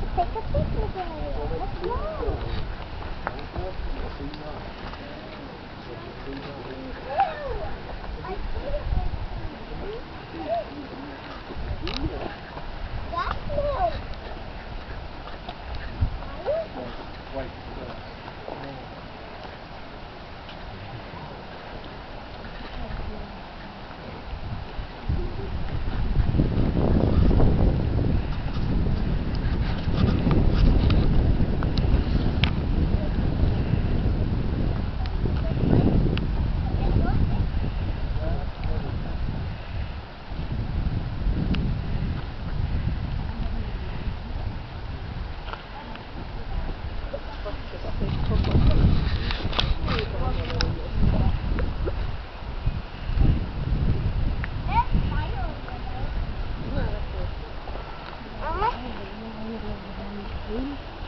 to take a picture area. Let's go.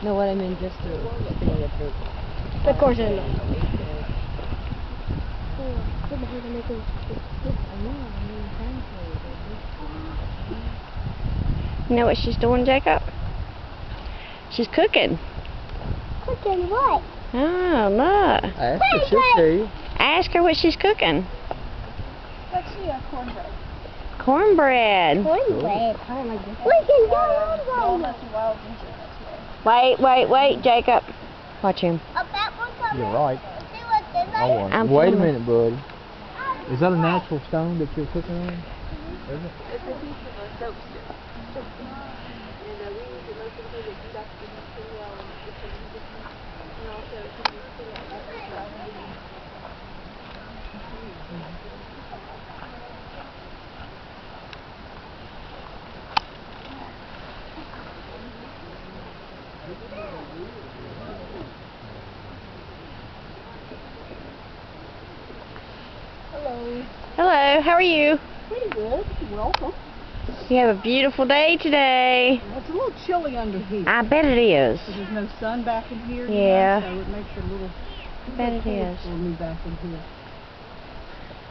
No, what I mean just to spin it through. Of course I know. You know what she's doing, Jacob? She's cooking. Cooking what? Oh, look. Ask her, she'll tell you. Ask her what she's cooking. Let's see, cornbread. Cornbread. Cornbread. Oh my goodness. Look at Walnuts and wild ginger. Wait, Jacob. Watch him. You're right. I'm Wait a filming. minute, buddy. Is that a natural stone that you're cooking on? Is it? It's a piece of a soapstone. And we use it mostly because it conducts the heat pretty well and it's a little different. And also it can be put on the ground. Hello. Hello, how are you? Pretty good. Welcome. You have a beautiful day today. It's a little chilly under here. I bet it is. There's no sun back in here. Yeah. So it makes it a little. I bet it is. For me back in here.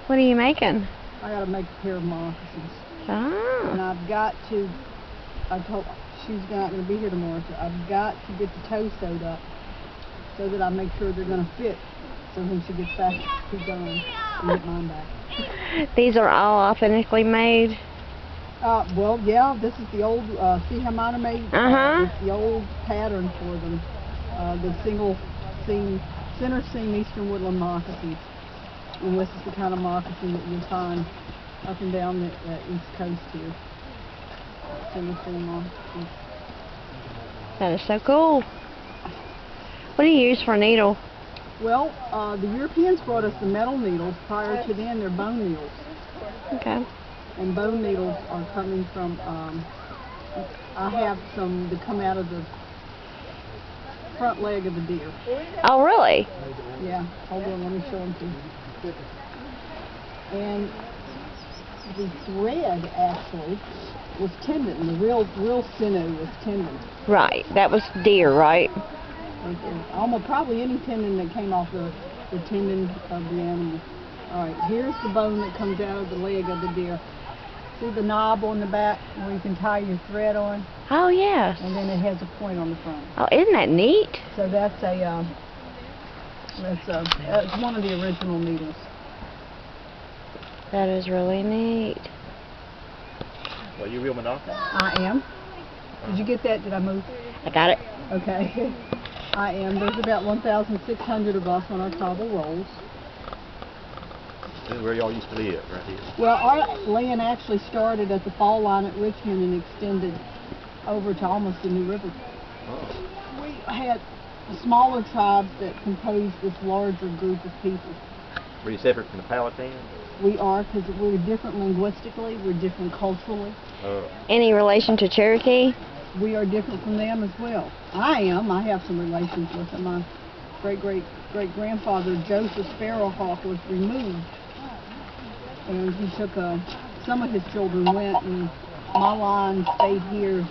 What are you making? I gotta make a pair of moccasins. And Oh. I've got to. I told she's not gonna be here tomorrow, so I've got to get the toe sewed up so that I make sure they're gonna fit. So when she gets back, she's done and get mine back. These are all authentically made. Well, yeah, this is the old, see how mine are made? Uh-huh. It's the old pattern for them. The single seam, center seam eastern woodland moccasins. And this is the kind of moccasin that you'll find up and down the east coast here. Single seam moccasin. That is so cool. What do you use for a needle? Well, the Europeans brought us the metal needles. Prior to then, they're bone needles. Okay. And bone needles are coming from, I have some that come out of the front leg of the deer. Oh, really? Yeah, hold on, let me show them to you. And the thread actually was tendon. The real sinew was tendon. Right. That was deer, right? Right there. Almost probably any tendon that came off the tendon of the animal. All right, here's the bone that comes out of the leg of the deer. See the knob on the back where you can tie your thread on? Oh, yes. And then it has a point on the front. Oh, isn't that neat? So that's one of the original needles. That is really neat. Well, you real Monacan? I am. Did you get that? Did I move? I got it. Okay. I am. There's about 1,600 of us on our tribal rolls. This is where y'all used to live, right here. Well, our land actually started at the fall line at Richmond and extended over to almost the New River. Oh. We had smaller tribes that composed this larger group of people. Were you separate from the Palatine? We are, because we're different linguistically, we're different culturally. Oh. Any relation to Cherokee? We are different from them as well. I am. I have some relations with them. My great-great-great-grandfather, Joseph Sparrowhawk, was removed. And he took some of his children went, and my line stayed here.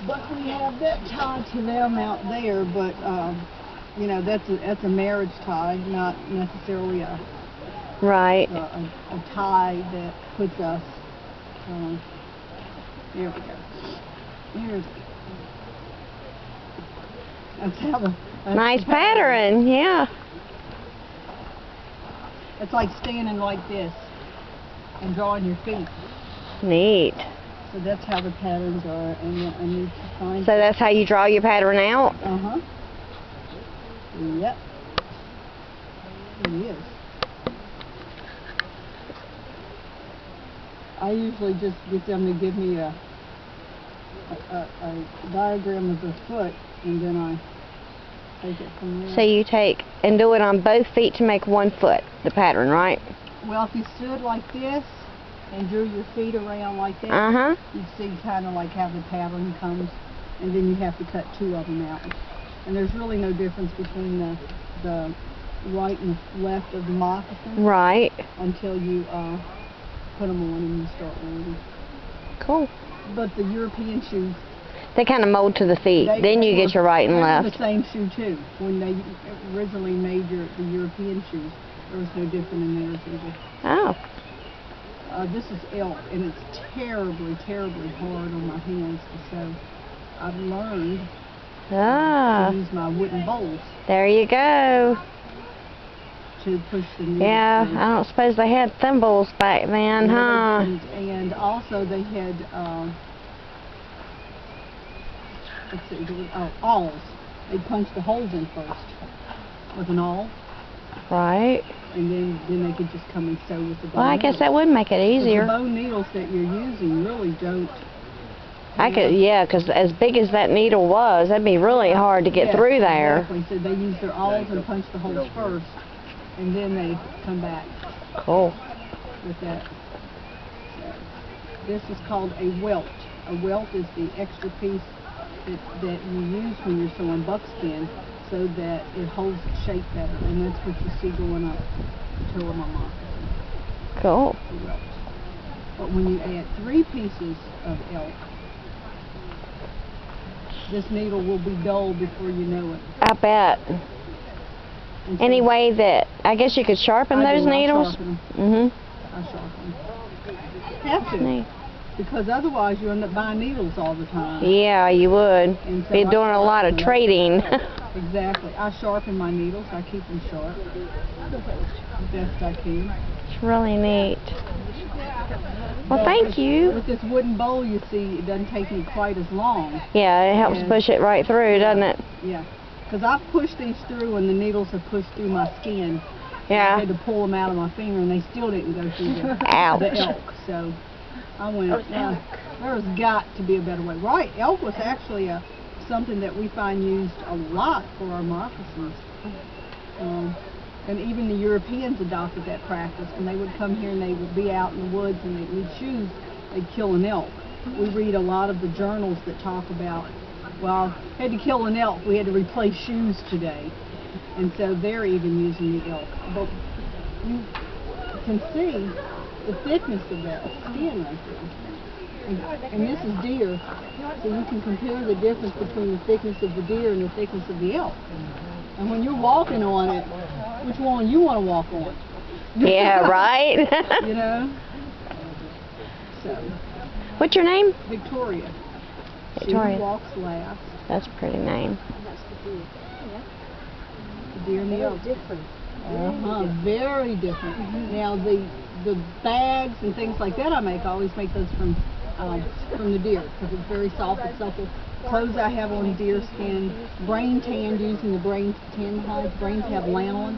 But we have that tie to them out there, but you know, that's a marriage tie, not necessarily a Right. tie that puts us. There we go. Here's that's how that's Nice the pattern. pattern, yeah. It's like standing like this and drawing your feet. Neat. So that's how the patterns are, and I need to find. So that's how you draw your pattern out? Uh-huh. Yep. It is. I usually just get them to give me a diagram of the foot, and then I take it from there. So you take and do it on both feet to make one foot, the pattern, right? Well, if you stood like this and drew your feet around like that, Uh-huh. you'd see kind of like how the pattern comes, and then you have to cut two of them out. And there's really no difference between the right and the left of the moccasin Right. until you put them on and you start wearing. Cool. But the European shoes, They kind of mold to the feet. Then you get your right and they were left. the same shoe too. When they originally made the European shoes, there was no different in theirs either. Oh. This is elk, and it's terribly, terribly hard on my hands, so I've learned Ah. to use my wooden bowls There you go. to push the needle Yeah, through. I don't suppose they had thimbles back then, No, huh? they didn't. And also they had, let's see, awls. They punched the holes in first with an awl, Right. and then they could just come and sew with the bone Well, I guess needles. that would make it But easier. the bone needles that you're using really don't. Yeah, 'cause as big as that needle was, that'd be really hard to get Yes, through there. Exactly. So they use their awls and punch the holes first, and then they come back Cool. with that. So, this is called a welt. A welt is the extra piece that you use when you're sewing buckskin so that it holds its shape better, and that's what you see going up the toe of my moccasin, Cool. the welt. But when you add 3 pieces of elk, this needle will be dull before you know it. I bet. And so Any way that, I guess you could sharpen I those do, I needles? sharpen 'em. Mm-hmm. I sharpen. Have to, Neat. because otherwise you end up buying needles all the time. Yeah, you would. And so Be I doing a lot of sharpen 'em. trading. Exactly. I sharpen my needles. I keep them sharp as best I can. It's really neat. Well, But thank you. With this wooden bowl, you see, it doesn't take me quite as long. Yeah, it helps And- push it right through, doesn't it? Yeah. Because I've pushed these through and the needles have pushed through my skin. I Yeah. had to pull them out of my finger and they still didn't go through the Ouch. elk. So I went, there's got to be a better way. Right, elk was actually something that we find used a lot for our moccasins. And even the Europeans adopted that practice. When they would come here and they would be out in the woods and they'd need shoes, they'd kill an elk. We read a lot of the journals that talk about, well, had to kill an elk, we had to replace shoes today. And so they're even using the elk. But you can see the thickness of that skin right there. And this is deer, so you can compare the difference between the thickness of the deer and the thickness of the elk. And when you're walking on it, which one you want to walk on? Yeah, right? You know? So, What's your name? Victoria. Victoria. She walks last. That's a pretty name. The deer and the elk. Different. Very different. Now the bags and things like that I make, I always make those from the deer because it's very soft and supple. Clothes I have on deer skin, brain tanned using the brain tan hides. Brains have lanolin.